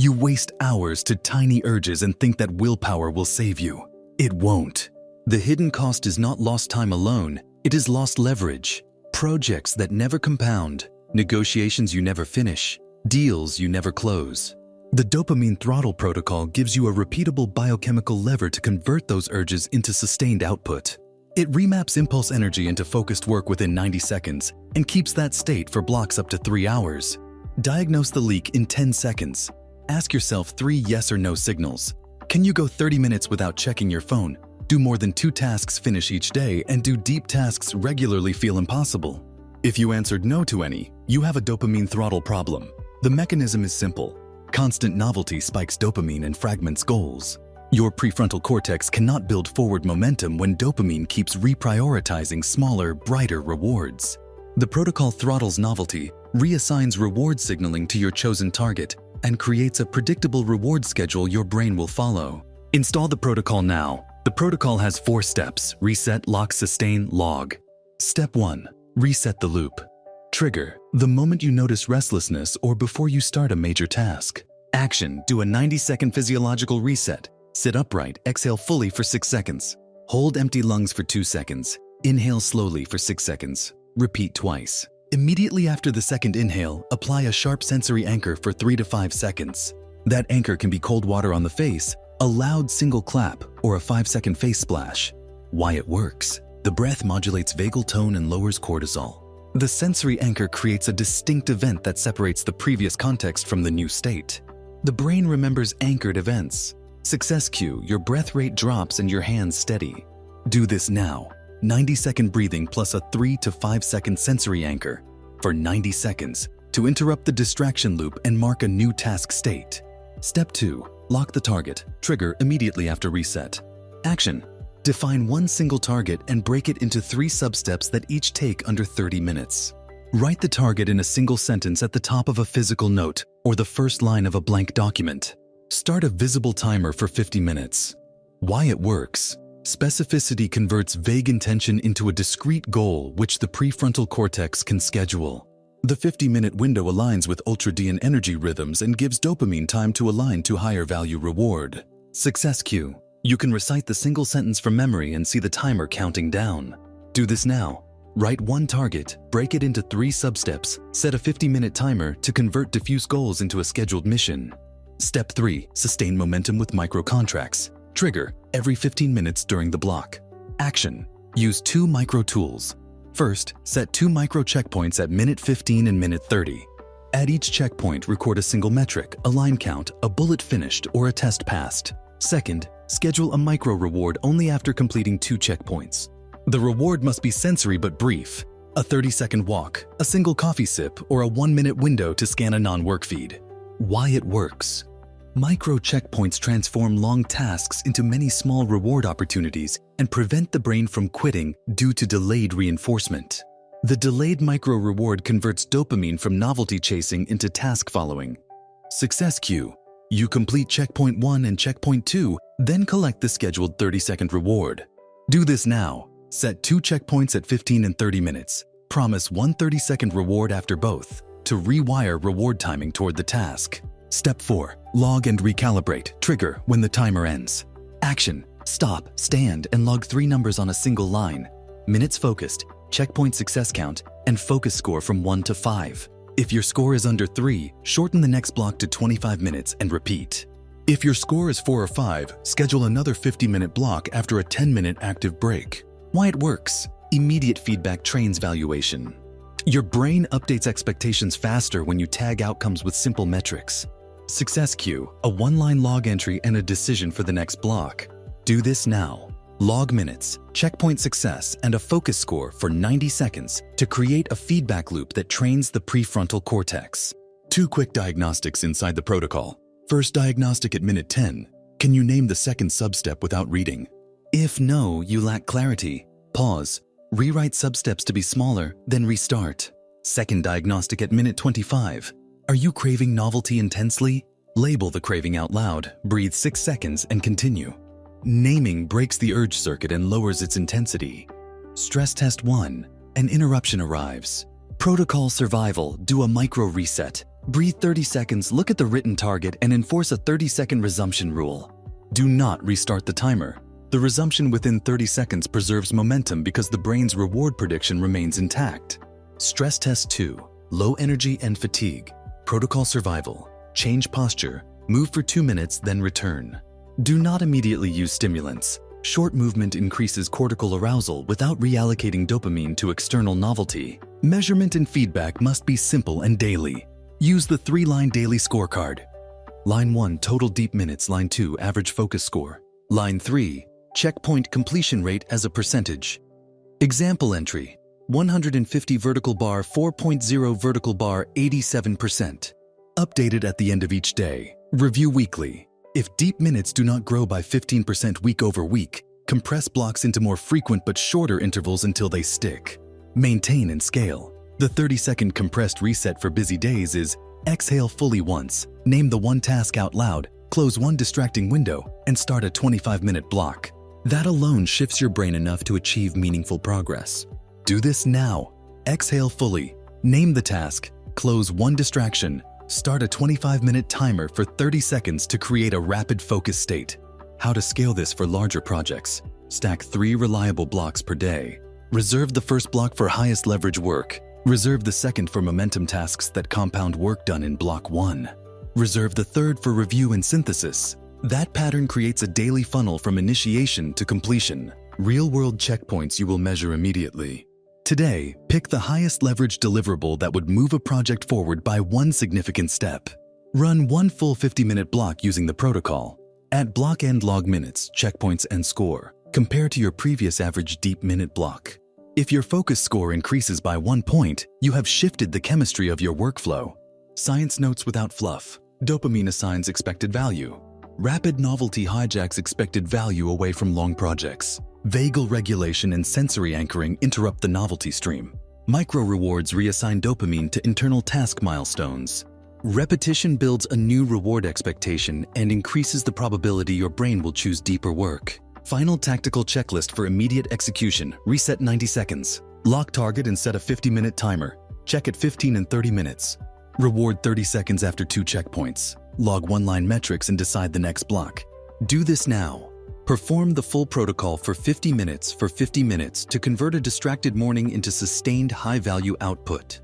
You waste hours to tiny urges and think that willpower will save you. It won't. The hidden cost is not lost time alone, it is lost leverage. Projects that never compound, negotiations you never finish, deals you never close. The dopamine throttle protocol gives you a repeatable biochemical lever to convert those urges into sustained output. It remaps impulse energy into focused work within 90 seconds and keeps that state for blocks up to 3 hours. Diagnose the leak in 10 seconds. Ask yourself 3 yes or no signals. Can you go 30 minutes without checking your phone? Do more than 2 tasks finish each day, and do deep tasks regularly feel impossible? If you answered no to any, you have a dopamine throttle problem. The mechanism is simple. Constant novelty spikes dopamine and fragments goals. Your prefrontal cortex cannot build forward momentum when dopamine keeps reprioritizing smaller, brighter rewards. The protocol throttles novelty, reassigns reward signaling to your chosen target, and creates a predictable reward schedule your brain will follow. Install the protocol now. The protocol has 4 steps: reset, lock, sustain, log. Step 1. Reset the loop. Trigger: the moment you notice restlessness or before you start a major task. Action: do a 90-second physiological reset. Sit upright, exhale fully for 6 seconds. Hold empty lungs for 2 seconds. Inhale slowly for 6 seconds. Repeat twice. Immediately after the second inhale, apply a sharp sensory anchor for 3 to 5 seconds. That anchor can be cold water on the face, a loud single clap, or a 5-second face splash. Why it works: the breath modulates vagal tone and lowers cortisol. The sensory anchor creates a distinct event that separates the previous context from the new state. The brain remembers anchored events. Success cue: your breath rate drops and your hands steady. Do this now. 90-second breathing plus a 3 to 5-second sensory anchor for 90 seconds to interrupt the distraction loop and mark a new task state. Step 2. Lock the target. Trigger immediately after reset. Action: define one single target and break it into 3 sub-steps that each take under 30 minutes. Write the target in a single sentence at the top of a physical note or the first line of a blank document. Start a visible timer for 50 minutes. Why it works: specificity converts vague intention into a discrete goal which the prefrontal cortex can schedule. The 50-minute window aligns with ultradian energy rhythms and gives dopamine time to align to higher value reward. Success cue: you can recite the single sentence from memory and see the timer counting down. Do this now. Write one target, break it into 3 sub-steps, set a 50-minute timer to convert diffuse goals into a scheduled mission. Step 3. Sustain momentum with micro-contracts. Trigger every 15 minutes during the block. Action: use 2 micro tools. First, set 2 micro checkpoints at minute 15 and minute 30. At each checkpoint, record a single metric, a line count, a bullet finished, or a test passed. Second, schedule a micro reward only after completing 2 checkpoints. The reward must be sensory but brief: a 30-second walk, a single coffee sip, or a 1-minute window to scan a non-work feed. Why it works: micro checkpoints transform long tasks into many small reward opportunities and prevent the brain from quitting due to delayed reinforcement. The delayed micro reward converts dopamine from novelty chasing into task following. Success cue: you complete checkpoint 1 and checkpoint 2, then collect the scheduled 30-second reward. Do this now. Set 2 checkpoints at 15 and 30 minutes. Promise 1 30-second reward after both to rewire reward timing toward the task. Step 4. Log and recalibrate. Trigger when the timer ends. Action: stop, stand, and log 3 numbers on a single line. Minutes focused, checkpoint success count, and focus score from 1 to 5. If your score is under 3, shorten the next block to 25 minutes and repeat. If your score is 4 or 5, schedule another 50-minute block after a 10-minute active break. Why it works: immediate feedback trains valuation. Your brain updates expectations faster when you tag outcomes with simple metrics. Success cue: a 1-line log entry and a decision for the next block. Do this now. Log minutes, checkpoint success, and a focus score for 90 seconds to create a feedback loop that trains the prefrontal cortex. 2 quick diagnostics inside the protocol. First diagnostic at minute 10. Can you name the second sub-step without reading? If no, you lack clarity. Pause. Rewrite sub-steps to be smaller, then restart. Second diagnostic at minute 25. Are you craving novelty intensely? Label the craving out loud, breathe 6 seconds, and continue. Naming breaks the urge circuit and lowers its intensity. Stress test 1. An interruption arrives. Protocol survival: do a micro reset. Breathe 30 seconds, look at the written target, and enforce a 30-second resumption rule. Do not restart the timer. The resumption within 30 seconds preserves momentum because the brain's reward prediction remains intact. Stress test 2. Low energy and fatigue. Protocol survival. Change posture. Move for 2 minutes, then return. Do not immediately use stimulants. Short movement increases cortical arousal without reallocating dopamine to external novelty. Measurement and feedback must be simple and daily. Use the 3-line daily scorecard. Line 1, total deep minutes. Line 2, average focus score. Line 3, checkpoint completion rate as a percentage. Example entry: 150 vertical bar, 4.0 vertical bar, 87%. Updated at the end of each day. Review weekly. If deep minutes do not grow by 15% week over week, compress blocks into more frequent but shorter intervals until they stick. Maintain and scale. The 30-second compressed reset for busy days is: exhale fully once, name the one task out loud, close one distracting window, and start a 25-minute block. That alone shifts your brain enough to achieve meaningful progress. Do this now. Exhale fully, name the task, close one distraction, start a 25-minute timer for 30 seconds to create a rapid focus state. How to scale this for larger projects: stack 3 reliable blocks per day. Reserve the first block for highest leverage work. Reserve the second for momentum tasks that compound work done in block 1. Reserve the third for review and synthesis. That pattern creates a daily funnel from initiation to completion. Real-world checkpoints you will measure immediately. Today, pick the highest leverage deliverable that would move a project forward by one significant step. Run one full 50-minute block using the protocol. At block end, log minutes, checkpoints, and score. Compare to your previous average deep minute block. If your focus score increases by 1 point, you have shifted the chemistry of your workflow. Science notes without fluff. Dopamine assigns expected value. Rapid novelty hijacks expected value away from long projects. Vagal regulation and sensory anchoring interrupt the novelty stream. Micro rewards reassign dopamine to internal task milestones. Repetition builds a new reward expectation and increases the probability your brain will choose deeper work. Final tactical checklist for immediate execution. Reset 90 seconds. Lock target and set a 50-minute timer. Check at 15 and 30 minutes. Reward 30 seconds after 2 checkpoints. Log 1-line metrics and decide the next block. Do this now. Perform the full protocol for 50 minutes to convert a distracted morning into sustained high-value output.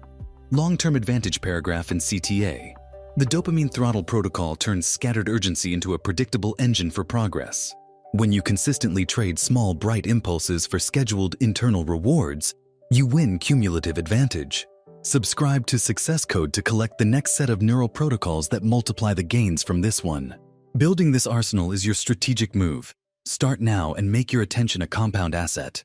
Long-term advantage paragraph in CTA. The Dopamine Throttle protocol turns scattered urgency into a predictable engine for progress. When you consistently trade small, bright impulses for scheduled internal rewards, you win cumulative advantage. Subscribe to Success Code to collect the next set of neural protocols that multiply the gains from this one. Building this arsenal is your strategic move. Start now and make your attention a compound asset.